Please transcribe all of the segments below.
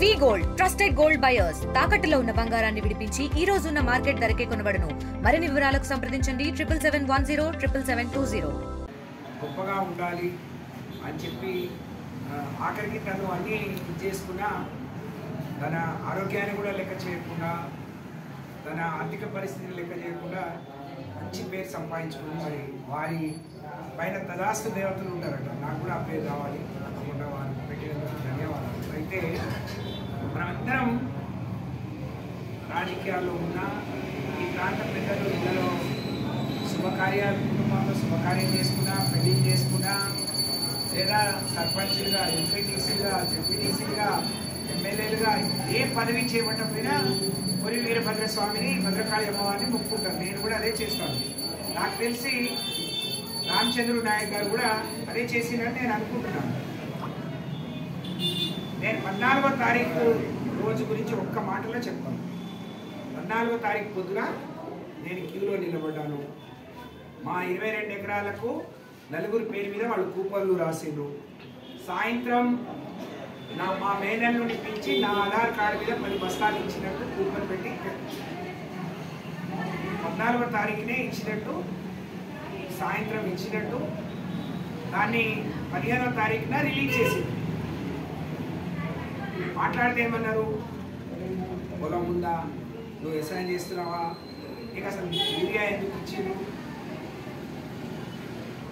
వి gold trusted gold buyers తాకట్టులో ఉన్న బంగారాన్ని విడిపించి ఈ రోజు ఉన్న మార్కెట్ ధరకే కొనబడును. మరిన్ని వివరాలకు సంప్రదించండి 7771077720. గొప్పగా ఉండాలి అని చెప్పి ఆఖరికి తను అన్నీ చేసుకున్నా తన ఆరోగ్యాన్ని కూడా లెక్క చేయకుండా తన ఆర్థిక పరిస్థితిని లెక్క చేయకుండా మంచి పేరు సంపాదించుకుని మరి వారి పైన తదాస్తు దేవతలు ఉంటారట. నాకు కూడా ఆ పేరు కావాలి తప్పకుండా వారు పెట్టినందుకు ధన్యవాదాలు. అయితే మనమందరం రాజకీయాల్లో ఉన్న ఈ ప్రాంత పెద్దలు ఇళ్ళలో శుభకార్యాలు కుటుంబంలో శుభకార్యం చేసుకున్నా పెళ్లి చేసుకున్నా లేదా సర్పంచ్లుగా ఎంపీటీసీలుగా జెడ్పీటీసీలుగా ఎమ్మెల్యేలుగా ఏ పదవి చేపట్టకపోయినా కొరి వీరభద్రస్వామిని భద్రకాళి అమ్మవారిని మొక్కుకుంటారు. నేను కూడా అదే చేస్తాను. నాకు తెలిసి రామచంద్రుడు నాయక్ గారు కూడా అదే చేసిందని నేను అనుకుంటున్నాను. నేను 14వ తారీఖు రోజు గురించి ఒక్క మాటలో చెప్తాను. 14వ తారీఖు పొద్దున నేను క్యూలో నిలబడ్డాను. మా 22 ఎకరాలకు నలుగురు పేరు మీద వాళ్ళు కూపన్లు రాసిండ్రు. సాయంత్రం మా మేనల్ని పిలిచి నా ఆధార్ కార్డు మీద 10 బస్తాలు ఇచ్చినట్టు కూపన్ పెట్టి 14వ తారీఖునే ఇచ్చినట్టు సాయంత్రం ఇచ్చినట్టు దాన్ని 15వ తారీఖున రిలీజ్ చేసింది. మాట్లాడితే ఏమన్నారు, పొలం ఉందా, నువ్వు వ్యవసాయం చేస్తున్నావా, నీకు అసలు యూరియా ఎందుకు ఇచ్చిండు,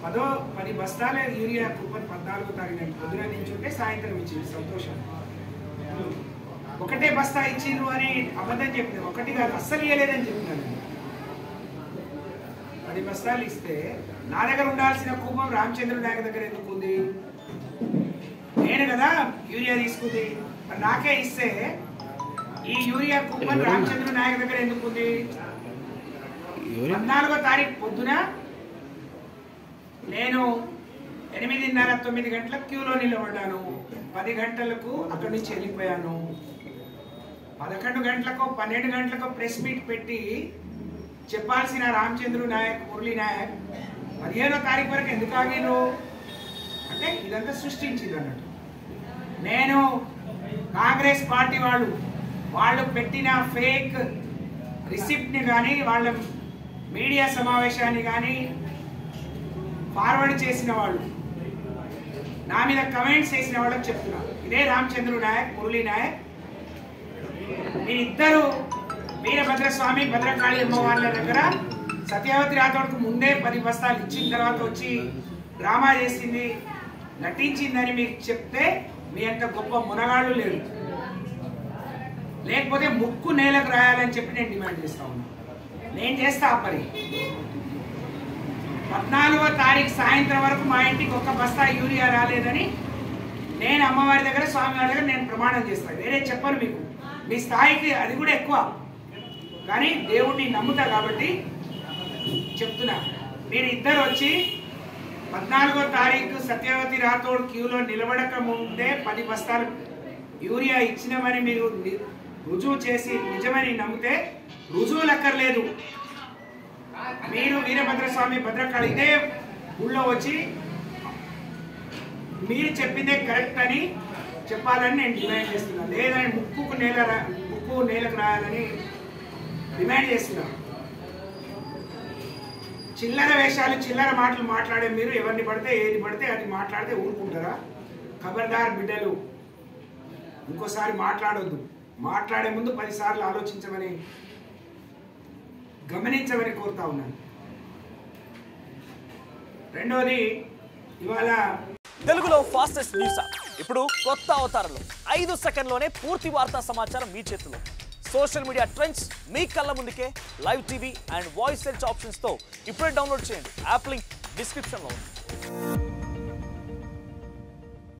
10 బస్తాల యూరియా కూపన్ 14వ తారీఖు పొద్దున నుంచి ఉంటే సాయంత్రం ఇచ్చింది. సంతోషం. ఒకటే బస్తా ఇచ్చిండ్రు అని అబద్ధం చెప్పింది. ఒకటి కాదు, అస్సలు ఇవ్వలేదని చెప్తున్నాను. 10 బస్తాలు ఇస్తే నా దగ్గర ఉండాల్సిన కూపం రామచంద్రుడు నాయక్ దగ్గర ఎందుకు ఉంది? నేను కదా యూరియా తీసుకుంది. నాకే ఇస్తే ఈ యూరియా కూపన్ రామచంద్రుడు నాయక్ దగ్గర ఎందుకు ఉంది? 14వ తారీఖు పొద్దున నేను 8:30-9 గంటలకు క్యూలో నిలబడ్డాను. 10 గంటలకు అక్కడి నుంచి వెళ్ళిపోయాను. 11 గంటలకు 12 గంటలకు ప్రెస్ మీట్ పెట్టి చెప్పాల్సిన రామచంద్రు నాయక్ మురళీ నాయక్ 15వ తారీఖు వరకు ఎందుకు ఆగిరు అంటే ఇదంతా సృష్టించింది అన్నట్టు. నేను కాంగ్రెస్ పార్టీ వాళ్ళు పెట్టిన ఫేక్ రిసిప్ట్ని కానీ వాళ్ళ మీడియా సమావేశాన్ని కానీ ఫార్వర్డ్ చేసిన వాళ్ళు, నా మీద కమెంట్స్ చేసిన వాళ్ళకి చెప్తున్నా, ఇదే రామచంద్రు నాయక్ మురళీ నాయక్ మీరిద్దరూ వీరభద్రస్వామి భద్రకాళి అమ్మవార్ల దగ్గర సత్యవతి రాథోడ్కు ముందే 10 బస్తాలు ఇచ్చిన తర్వాత వచ్చి డ్రామా చేసింది, నటించిందని మీకు చెప్తే మీ అంత గొప్ప మునగాళ్ళు లేరు. లేకపోతే ముక్కు నేలకు రాయాలని చెప్పి నేను డిమాండ్ చేస్తా ఉన్నా. నేను చేస్తా ఆ పని. 14వ తారీఖు సాయంత్రం వరకు మా ఇంటికి 1 బస్తా యూరియా రాలేదని నేను అమ్మవారి దగ్గర స్వామివారి దగ్గర నేను ప్రమాణం చేస్తాను. వేరే చెప్పను మీకు. మీ స్థాయికి అది కూడా ఎక్కువ, కానీ దేవుడిని నమ్ముతా కాబట్టి చెప్తున్నా. మీరు ఇద్దరు వచ్చి 14వ తారీఖు సత్యవతి రాథోడ్ క్యూలో నిలబడక ముందే 10 బస్తాలు యూరియా ఇచ్చినామని మీరు రుజువు చేసి నిజమని నమ్మితే రుజువులు అక్కర్లేదు. మీరు వీరభద్రస్వామి భద్రకాళి ఇదే ఊళ్ళో వచ్చి మీరు చెప్పిందే కరెక్ట్ అని చెప్పాలని నేను డిమాండ్ చేస్తున్నాను. లేదని ముక్కు నేలకు రాయాలని డిమాండ్ చేస్తున్నాను. చిల్లర వేషాలు చిల్లర మాటలు మాట్లాడే మీరు ఎవరిని పడితే ఏది పడితే అది మాట్లాడితే ఊరుకుంటారా? ఖబర్దార్ బిడ్డలు, ఇంకోసారి మాట్లాడొద్దు. మాట్లాడే ముందు 10 సార్లు ఆలోచించమని గమనించమని కోరుతా ఉన్నాను. రెండోది, ఇవాళ తెలుగులో ఫాస్టెస్ట్ న్యూస్ ఇప్పుడు కొత్త అవతారంలో 5 సెకండ్లోనే పూర్తి వార్తా సమాచారం మీ చేతిలో. సోషల్ మీడియా ట్రెండ్స్ మీ కళ్ళ ముందుకే live TV and voice search ఆప్షన్స్తో ఇప్పుడే డౌన్లోడ్ చేయండి. యాప్ లింక్ డిస్క్రిప్షన్లో ఉంది.